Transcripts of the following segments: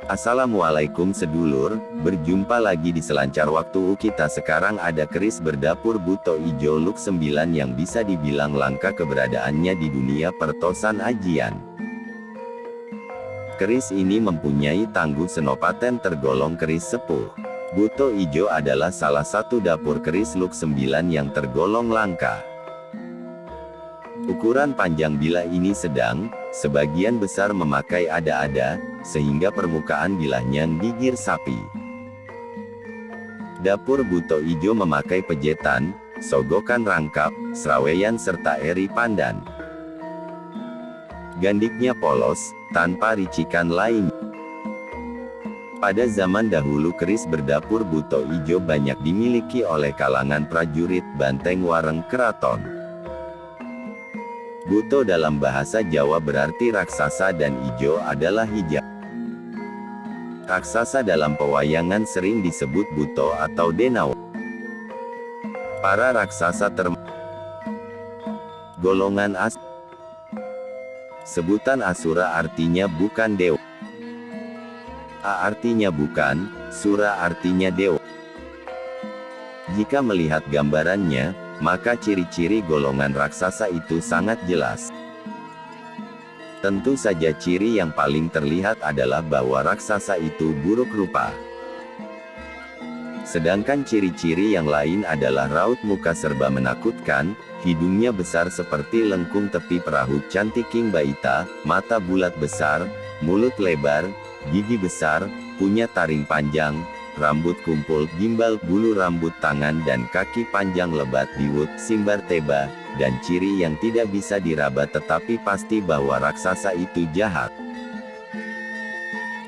Assalamualaikum sedulur, berjumpa lagi di Selancar Waktu. Kita sekarang ada keris berdapur Buto Ijo Look 9 yang bisa dibilang langka keberadaannya di dunia pertosan ajian. Keris ini mempunyai tangguh senopaten tergolong keris sepuh. Buto Ijo adalah salah satu dapur keris Look 9 yang tergolong langka. Ukuran panjang bilah ini sedang, sebagian besar memakai ada-ada, sehingga permukaan bilahnya gigir sapi. Dapur Buto Ijo memakai pejetan, sogokan rangkap, seraweyan serta eri pandan. Gandiknya polos, tanpa ricikan lain. Pada zaman dahulu keris berdapur Buto Ijo banyak dimiliki oleh kalangan prajurit banteng wareng keraton. Buto dalam bahasa Jawa berarti raksasa dan ijo adalah hijau. Raksasa dalam pewayangan sering disebut Buto atau Denawa. Para raksasa golongan Asura. Sebutan Asura artinya bukan dewa. A artinya bukan, Sura artinya dewa. Jika melihat gambarannya, maka ciri-ciri golongan raksasa itu sangat jelas. Tentu saja ciri yang paling terlihat adalah bahwa raksasa itu buruk rupa. Sedangkan ciri-ciri yang lain adalah raut muka serba menakutkan, hidungnya besar seperti lengkung tepi perahu cantik King Baita, mata bulat besar, mulut lebar, gigi besar, punya taring panjang, rambut kumpul, gimbal, bulu rambut tangan dan kaki panjang lebat diwut, simbar teba, dan ciri yang tidak bisa diraba tetapi pasti bahwa raksasa itu jahat.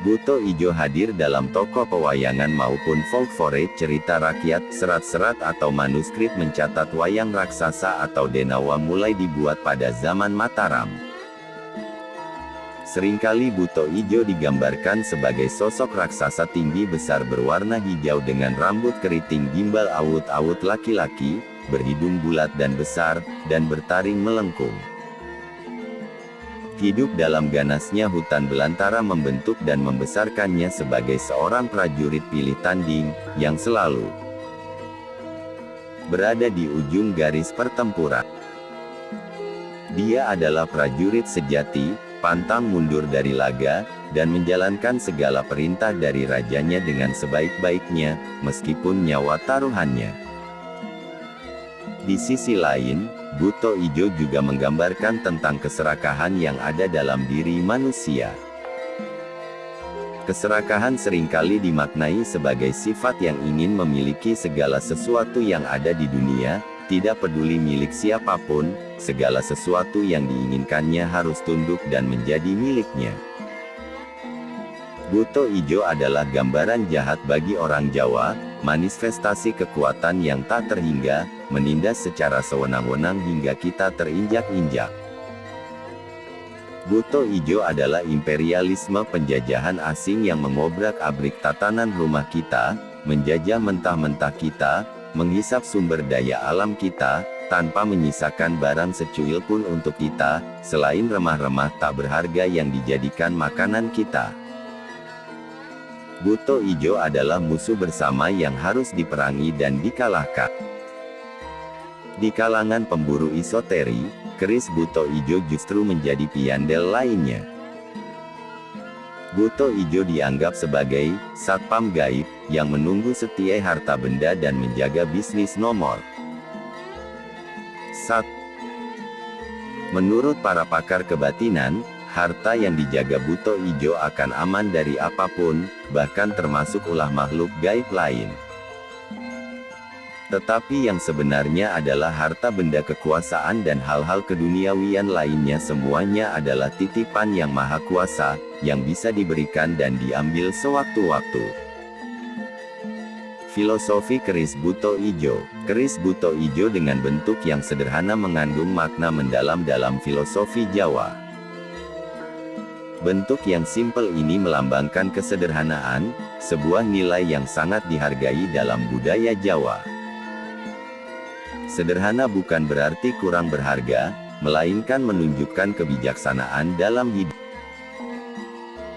Buto Ijo hadir dalam tokoh pewayangan maupun folklore, cerita rakyat, serat-serat atau manuskrip mencatat wayang raksasa atau Denawa mulai dibuat pada zaman Mataram. Seringkali Buto Ijo digambarkan sebagai sosok raksasa tinggi besar berwarna hijau dengan rambut keriting gimbal awut-awut laki-laki, berhidung bulat dan besar, dan bertaring melengkung. Hidup dalam ganasnya hutan belantara membentuk dan membesarkannya sebagai seorang prajurit pilih tanding, yang selalu berada di ujung garis pertempuran. Dia adalah prajurit sejati, pantang mundur dari laga, dan menjalankan segala perintah dari rajanya dengan sebaik-baiknya, meskipun nyawa taruhannya. Di sisi lain, Buto Ijo juga menggambarkan tentang keserakahan yang ada dalam diri manusia. Keserakahan seringkali dimaknai sebagai sifat yang ingin memiliki segala sesuatu yang ada di dunia, tidak peduli milik siapapun, segala sesuatu yang diinginkannya harus tunduk dan menjadi miliknya. Buto Ijo adalah gambaran jahat bagi orang Jawa, manifestasi kekuatan yang tak terhingga, menindas secara sewenang-wenang hingga kita terinjak-injak. Buto Ijo adalah imperialisme penjajahan asing yang mengobrak-abrik tatanan rumah kita, menjajah mentah-mentah kita, menghisap sumber daya alam kita, tanpa menyisakan barang secuil pun untuk kita, selain remah-remah tak berharga yang dijadikan makanan kita. Buto Ijo adalah musuh bersama yang harus diperangi dan dikalahkan. Di kalangan pemburu isoteri, keris Buto Ijo justru menjadi piandel lainnya. Buto Ijo dianggap sebagai satpam gaib, yang menunggu setia harta benda dan menjaga bisnis nomor 1. Menurut para pakar kebatinan, harta yang dijaga Buto Ijo akan aman dari apapun, bahkan termasuk ulah makhluk gaib lain. Tetapi yang sebenarnya adalah harta benda kekuasaan dan hal-hal keduniawian lainnya semuanya adalah titipan yang maha kuasa, yang bisa diberikan dan diambil sewaktu-waktu. Filosofi keris Buto Ijo. Keris Buto Ijo dengan bentuk yang sederhana mengandung makna mendalam dalam filosofi Jawa. Bentuk yang simpel ini melambangkan kesederhanaan, sebuah nilai yang sangat dihargai dalam budaya Jawa. Sederhana bukan berarti kurang berharga, melainkan menunjukkan kebijaksanaan dalam hidup.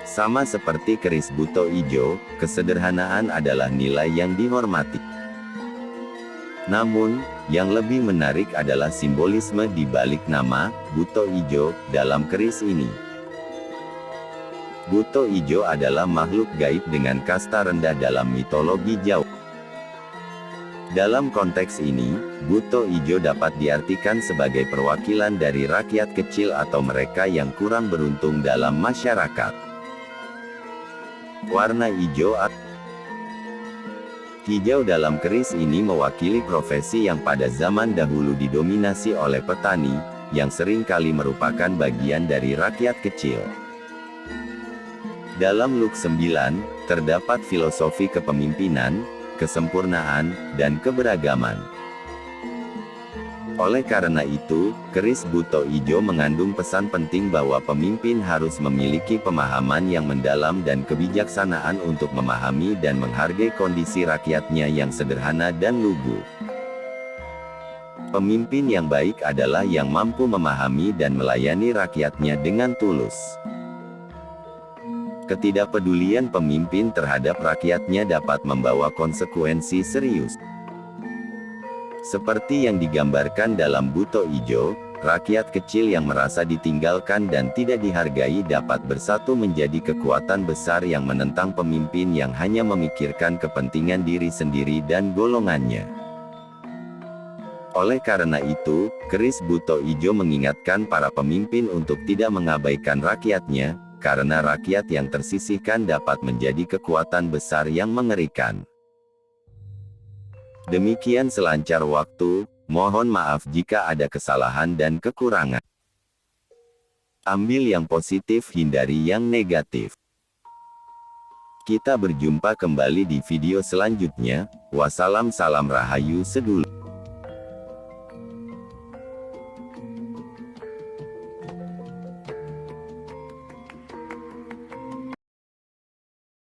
Sama seperti keris Buto Ijo, kesederhanaan adalah nilai yang dihormati. Namun, yang lebih menarik adalah simbolisme di balik nama Buto Ijo dalam keris ini. Buto Ijo adalah makhluk gaib dengan kasta rendah dalam mitologi Jawa. Dalam konteks ini, Buto Ijo dapat diartikan sebagai perwakilan dari rakyat kecil atau mereka yang kurang beruntung dalam masyarakat. Warna hijau hijau dalam keris ini mewakili profesi yang pada zaman dahulu didominasi oleh petani, yang sering kali merupakan bagian dari rakyat kecil. Dalam Luk 9, terdapat filosofi kepemimpinan, kesempurnaan, dan keberagaman. Oleh karena itu, keris Buto Ijo mengandung pesan penting bahwa pemimpin harus memiliki pemahaman yang mendalam dan kebijaksanaan untuk memahami dan menghargai kondisi rakyatnya yang sederhana dan lugu. Pemimpin yang baik adalah yang mampu memahami dan melayani rakyatnya dengan tulus. Ketidakpedulian pemimpin terhadap rakyatnya dapat membawa konsekuensi serius. Seperti yang digambarkan dalam Buto Ijo, rakyat kecil yang merasa ditinggalkan dan tidak dihargai dapat bersatu menjadi kekuatan besar yang menentang pemimpin yang hanya memikirkan kepentingan diri sendiri dan golongannya. Oleh karena itu, keris Buto Ijo mengingatkan para pemimpin untuk tidak mengabaikan rakyatnya, karena rakyat yang tersisihkan dapat menjadi kekuatan besar yang mengerikan. Demikian selancar waktu, mohon maaf jika ada kesalahan dan kekurangan. Ambil yang positif, hindari yang negatif. Kita berjumpa kembali di video selanjutnya. Wassalam, salam rahayu sedulur.